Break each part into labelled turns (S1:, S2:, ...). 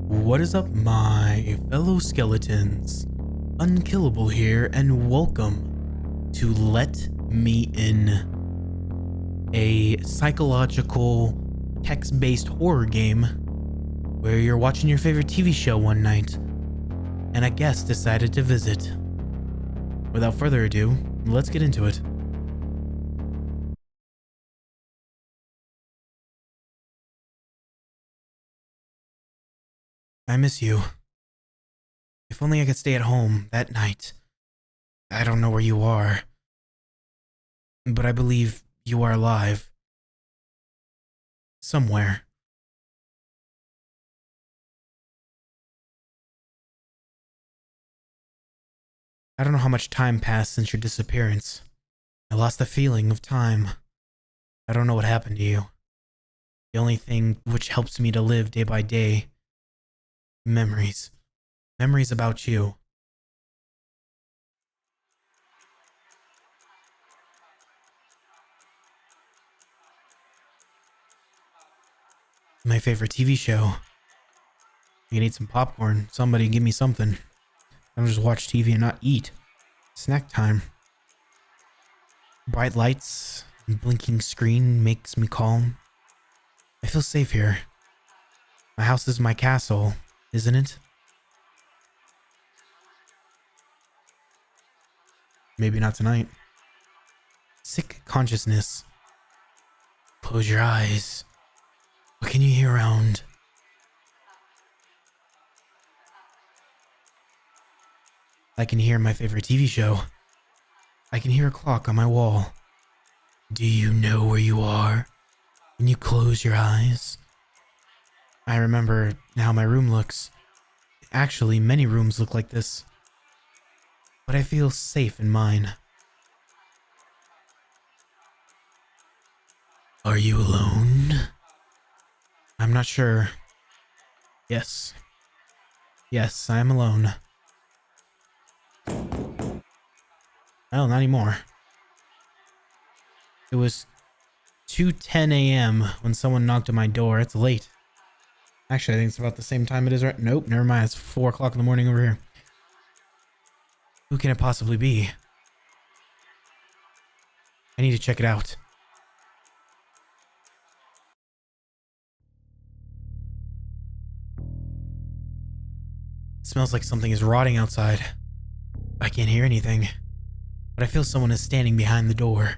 S1: What is up, my fellow skeletons? UnKellAble here, and welcome to Let Me In, a psychological, text-based horror game where you're watching your favorite TV show one night, and a guest decided to visit. Without further ado, let's get into it. I miss you. If only I could stay at home that night. I don't know where you are, but I believe you are alive. Somewhere. I don't know how much time passed since your disappearance. I lost the feeling of time. I don't know what happened to you. The only thing which helps me to live day by day. Memories. Memories about you. My favorite TV show. You need some popcorn. Somebody give me something. I don't just watch TV and not eat. Snack time. Bright lights and blinking screen makes me calm. I feel safe here. My house is my castle, isn't it? Maybe not tonight. Sick consciousness. Close your eyes. What can you hear around? I can hear my favorite TV show. I can hear a clock on my wall. Do you know where you are when you close your eyes? I remember how my room looks. Actually, many rooms look like this. But I feel safe in mine. Are you alone? I'm not sure. Yes. Yes, I am alone. Well, not anymore. It was 2:10 a.m. when someone knocked on my door. It's late. Actually, I think it's about the same time it is right. Nope, never mind. It's 4 o'clock in the morning over here. Who can it possibly be? I need to check it out. It smells like something is rotting outside. I can't hear anything, but I feel someone is standing behind the door.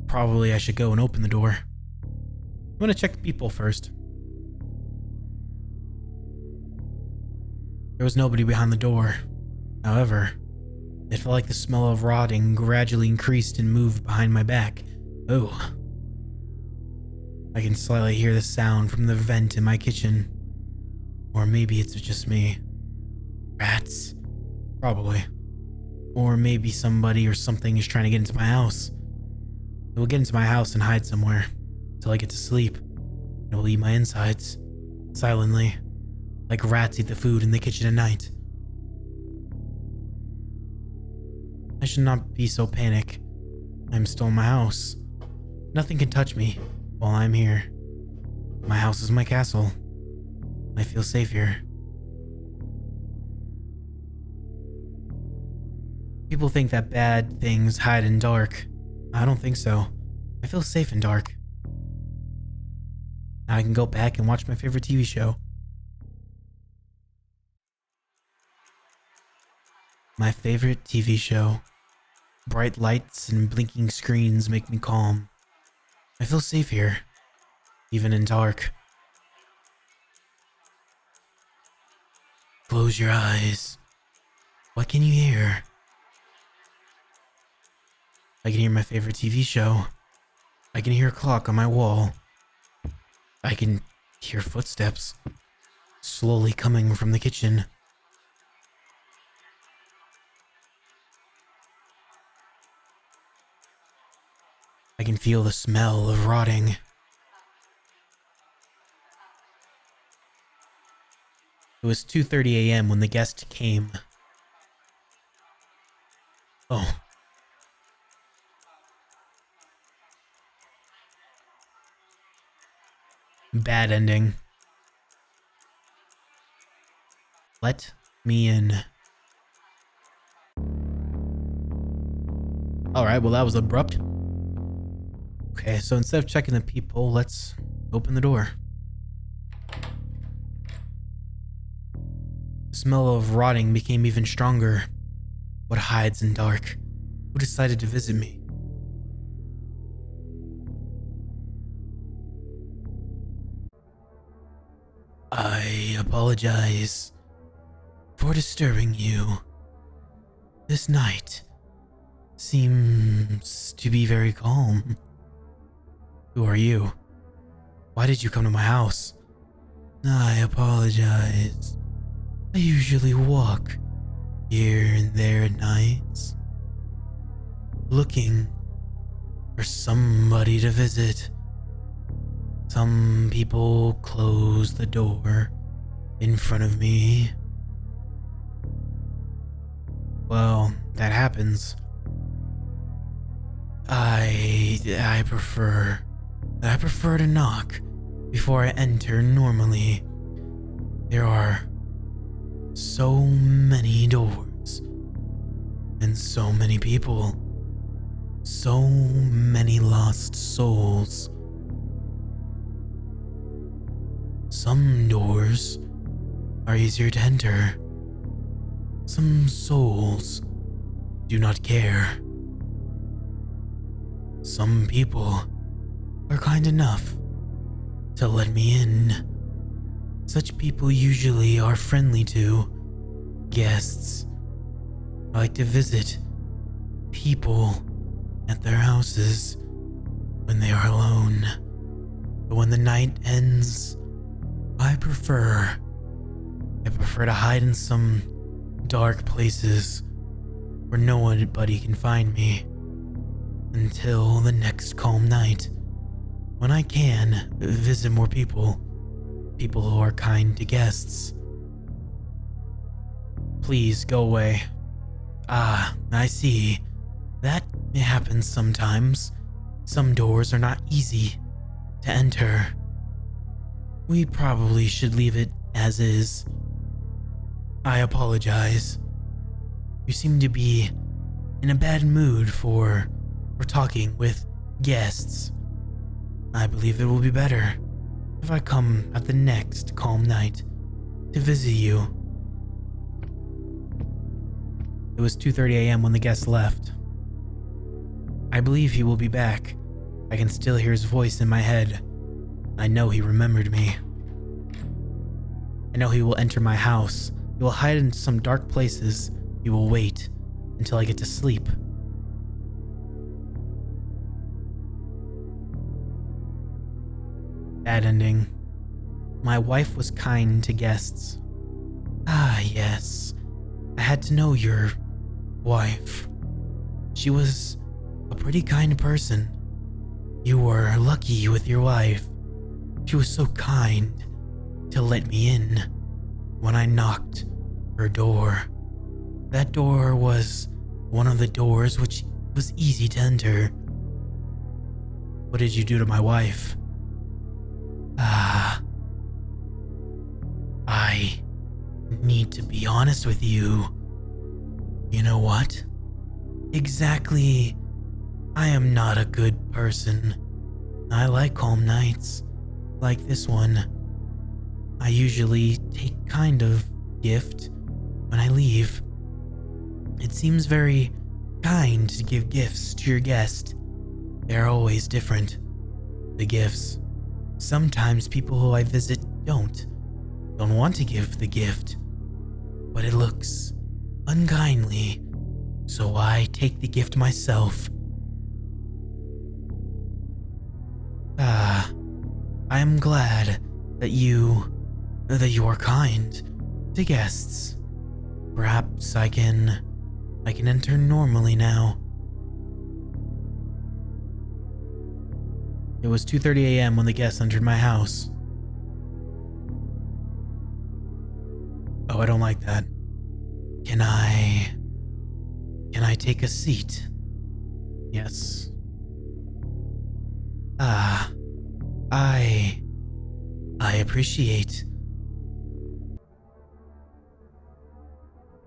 S1: Probably I should go and open the door. I'm gonna check the people first. There was nobody behind the door. However, it felt like the smell of rotting gradually increased and moved behind my back. Oh. I can slightly hear the sound from the vent in my kitchen. Or maybe it's just me. Rats. Probably. Or maybe somebody or something is trying to get into my house. It will get into my house and hide somewhere until I get to sleep. It will eat my insides. Silently. Like rats eat the food in the kitchen at night. I should not be so panic. I'm still in my house. Nothing can touch me while I'm here. My house is my castle. I feel safe here. People think that bad things hide in dark. I don't think so. I feel safe in dark. Now I can go back and watch my favorite TV show. My favorite TV show. Bright lights and blinking screens make me calm. I feel safe here, even in dark. Close your eyes. What can you hear? I can hear my favorite TV show. I can hear a clock on my wall. I can hear footsteps slowly coming from the kitchen. I can feel the smell of rotting. It was 2:30 a.m. when the guest came. Oh. Bad ending. Let me in. Alright, well that was abrupt. Okay, so instead of checking the peephole, let's open the door. The smell of rotting became even stronger. What hides in dark? Who decided to visit me? I apologize for disturbing you. This night seems to be very calm. Who are you? Why did you come to my house? I apologize. I usually walk here and there at nights, looking for somebody to visit. Some people close the door in front of me. Well, that happens. I prefer to knock before I enter normally. There are so many doors and so many people, so many lost souls. Some doors are easier to enter. Some souls do not care. Some people are kind enough to let me in. Such people usually are friendly to guests. I like to visit people at their houses when they are alone. But when the night ends, I prefer to hide in some dark places where nobody can find me until the next calm night, when I can visit more people who are kind to guests. Please go away. Ah, I see. That happens sometimes. Some doors are not easy to enter. We probably should leave it as is. I apologize. You seem to be in a bad mood for talking with guests. I believe it will be better if I come at the next calm night to visit you. It was 2:30 a.m. when the guest left. I believe he will be back. I can still hear his voice in my head. I know he remembered me. I know he will enter my house. He will hide in some dark places. He will wait until I get to sleep. Bad ending. My wife was kind to guests. Ah, yes. I had to know your wife. She was a pretty kind person. You were lucky with your wife. She was so kind to let me in when I knocked her door. That door was one of the doors which was easy to enter. What did you do to my wife? I need to be honest with you. You know what? Exactly. I am not a good person. I like calm nights, like this one. I usually take kind of gift when I leave. It seems very kind to give gifts to your guest. They're always different, the gifts. Sometimes people who I visit don't want to give the gift, but it looks unkindly, so I take the gift myself. I am glad that you are kind to guests. Perhaps I can enter normally now. It was 2:30 a.m. when the guest entered my house. Oh, I don't like that. Can I take a seat? Yes. I appreciate.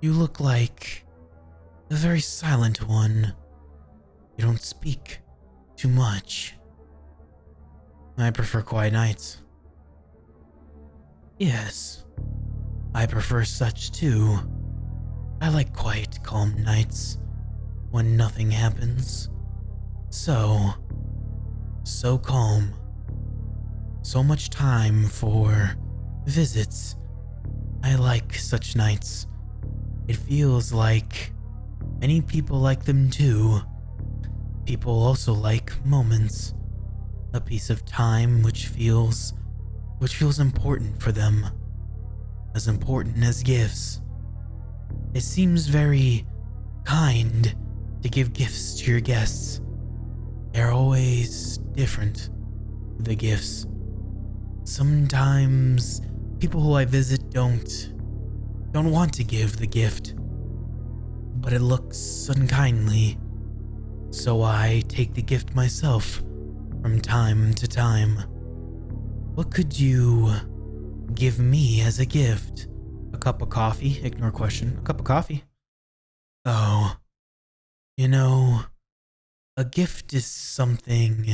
S1: You look like a very silent one. You don't speak too much. I prefer quiet nights. Yes, I prefer such too. I like quiet, calm nights when nothing happens. So calm. So much time for visits. I like such nights. It feels like many people like them too. People also like moments. A piece of time which feels important for them. As important as gifts. It seems very kind to give gifts to your guests. They're always different, the gifts. Sometimes people who I visit don't want to give the gift, but it looks unkindly, so I take the gift myself from time to time. What could you give me as a gift? A cup of coffee? Ignore question. A cup of coffee? Oh, a gift is something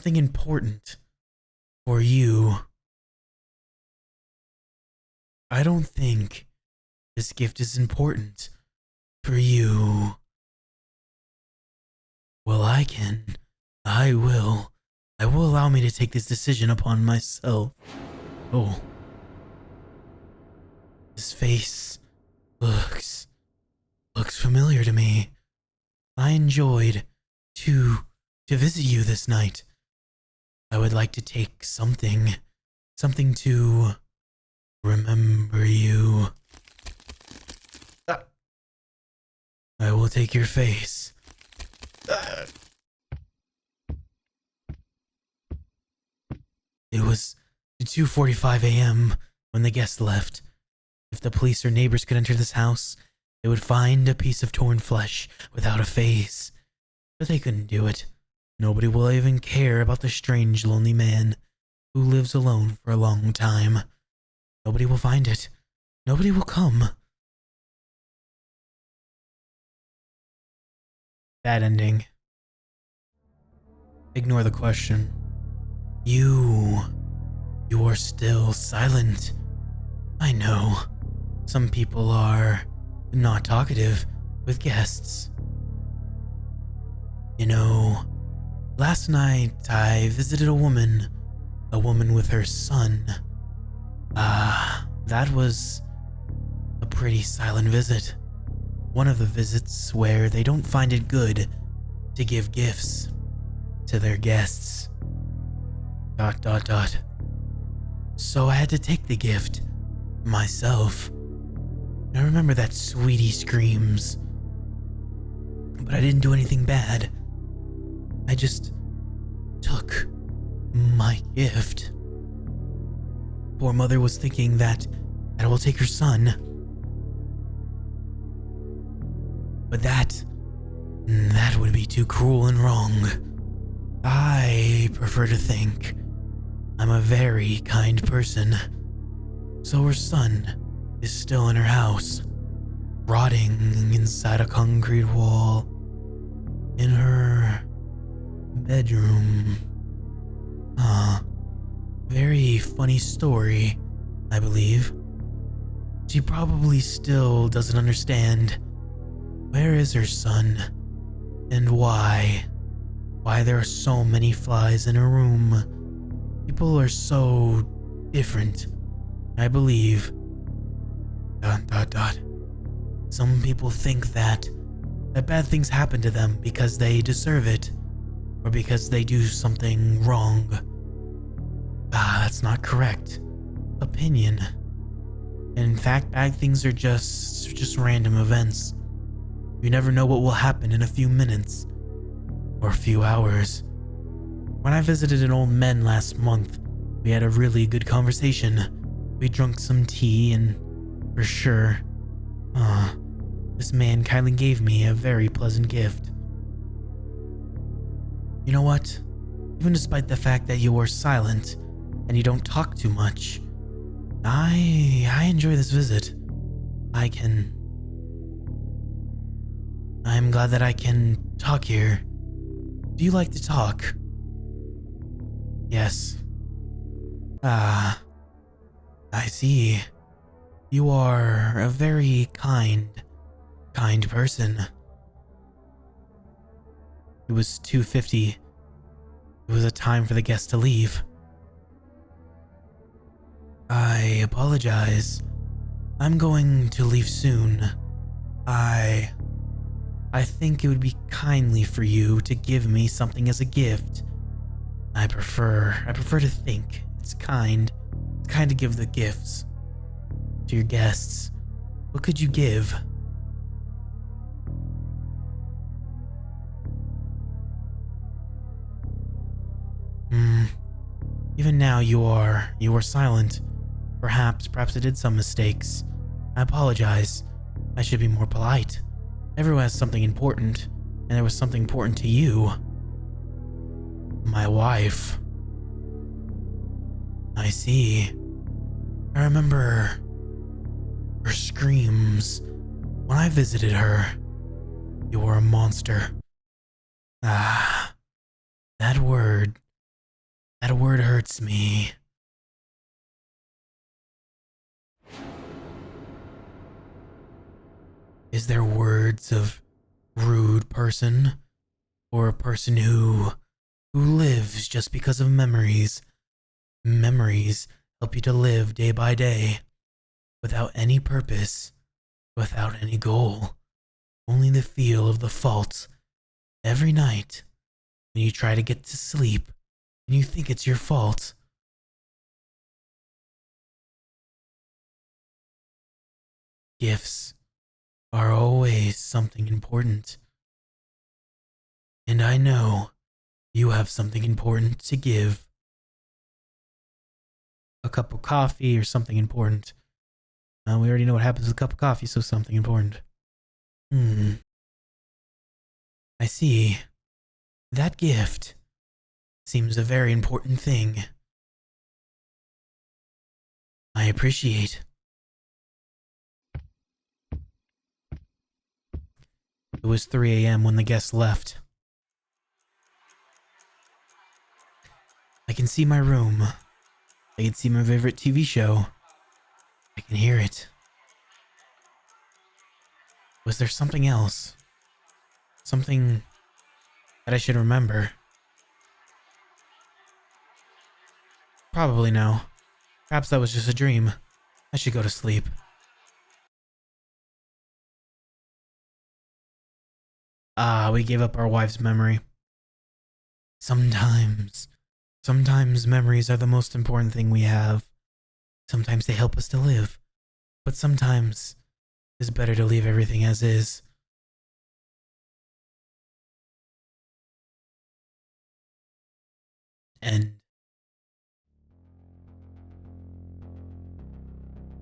S1: important for you. I don't think this gift is important for you. Well, I will allow me to take this decision upon myself. Oh. This face looks familiar to me. I enjoyed to visit you this night. I would like to take something to remember you. I will take your face. It was 2:45 a.m. when the guests left. If the police or neighbors could enter this house, they would find a piece of torn flesh without a face. But they couldn't do it. Nobody will even care about the strange, lonely man who lives alone for a long time. Nobody will find it. Nobody will come. Bad ending. Ignore the question. You are still silent. I know. Some people are not talkative with guests. Last night I visited a woman with her son. That was a pretty silent visit. One of the visits where they don't find it good to give gifts to their guests. ... So I had to take the gift myself. I remember that sweetie screams. But I didn't do anything bad. I just took my gift. Poor mother was thinking that I will take her son. But that would be too cruel and wrong. I prefer to think I'm a very kind person. So her son is still in her house, rotting inside a concrete wall in her bedroom. Very funny story, I believe. She probably still doesn't understand where is her son and why there are so many flies in her room. People are so different, I believe. ... Some people think that bad things happen to them because they deserve it, or because they do something wrong. That's not correct. Opinion. In fact, bad things are just random events. You never know what will happen in a few minutes, or a few hours. When I visited an old man last month, we had a really good conversation. We drank some tea and, for sure, this man kindly gave me a very pleasant gift. You know what? Even despite the fact that you are silent and you don't talk too much, I enjoy this visit. I'm glad that I can talk here. Do you like to talk? Yes. Ah, I see. You are a very kind person. It was 2:50. It was a time for the guest to leave. I apologize. I'm going to leave soon. I think it would be kindly for you to give me something as a gift. I prefer to think it's kind. It's kind to give the gifts to your guests. What could you give? Even now you are silent. Perhaps I did some mistakes. I apologize. I should be more polite. Everyone has something important, and there was something important to you. My wife. I see. I remember her screams when I visited her. You were a monster. Ah, that word hurts me. Is there words of rude person, or a person who lives just because of memories? Memories help you to live day by day, without any purpose, without any goal, only the feel of the fault. Every night, when you try to get to sleep, and you think it's your fault. Gifts are always something important. And I know you have something important to give. A cup of coffee or something important. We already know what happens with a cup of coffee, so something important. I see. That gift seems a very important thing. I appreciate. It was 3 a.m. when the guests left. I can see my room. I can see my favorite TV show. I can hear it. Was there something else? Something that I should remember? Probably no. Perhaps that was just a dream. I should go to sleep. We gave up our wife's memory. Sometimes memories are the most important thing we have. Sometimes they help us to live. But sometimes it's better to leave everything as is. And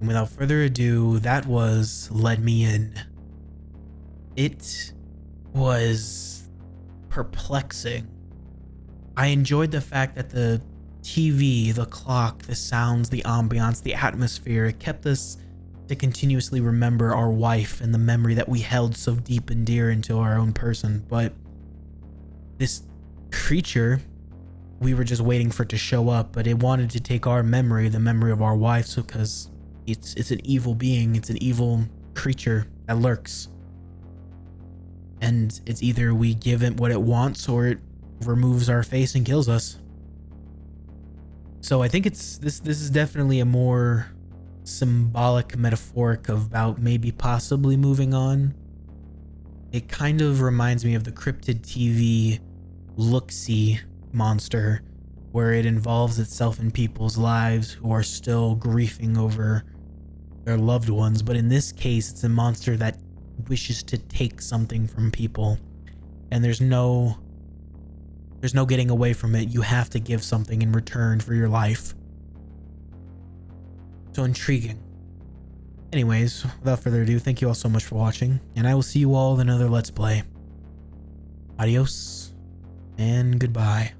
S1: without further ado, that was Let Me In. It was perplexing. I enjoyed the fact that the TV, the clock, the sounds, the ambiance, the atmosphere, it kept us to continuously remember our wife and the memory that we held so deep and dear into our own person. But this creature, we were just waiting for it to show up, but it wanted to take our memory, the memory of our wives, because it's an evil being, it's an evil creature that lurks. And it's either we give it what it wants or it removes our face and kills us. So I think this is definitely a more symbolic, metaphoric about maybe possibly moving on. It kind of reminds me of the cryptid TV look-see monster, where it involves itself in people's lives who are still grieving over their loved ones. But in this case, it's a monster that wishes to take something from people, and there's no getting away from it. You have to give something in return for your life. So intriguing. Anyways, without further ado, thank you all so much for watching, and I will see you all in another Let's Play. Adios and goodbye.